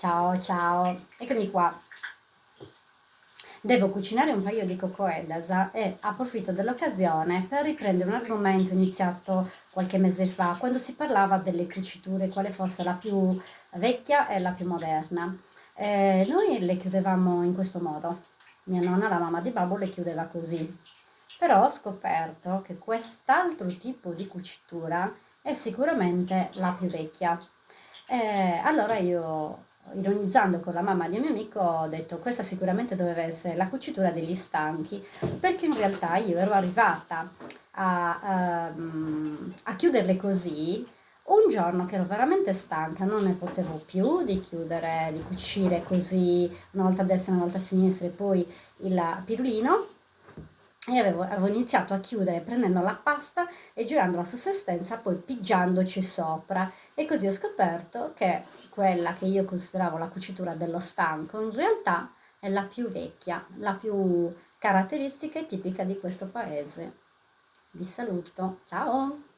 Ciao, ciao, eccomi qua. Devo cucinare un paio di cocoelasa e approfitto dell'occasione per riprendere un argomento iniziato qualche mese fa, quando si parlava delle cuciture, quale fosse la più vecchia e la più moderna. Noi le chiudevamo in questo modo. Mia nonna, la mamma di babbo, le chiudeva così. Però ho scoperto che quest'altro tipo di cucitura è sicuramente la più vecchia. Allora io, ironizzando con la mamma di un mio amico, ho detto questa sicuramente doveva essere la cucitura degli stanchi, perché in realtà io ero arrivata a chiuderle così un giorno che ero veramente stanca, non ne potevo più di chiudere, di cucire così, una volta a destra, una volta a sinistra e poi il pirulino. E avevo iniziato a chiudere prendendo la pasta e girandola su se stessa, poi pigiandoci sopra. E così ho scoperto che quella che io consideravo la cucitura dello stanco, in realtà è la più vecchia, la più caratteristica e tipica di questo paese. Vi saluto, ciao!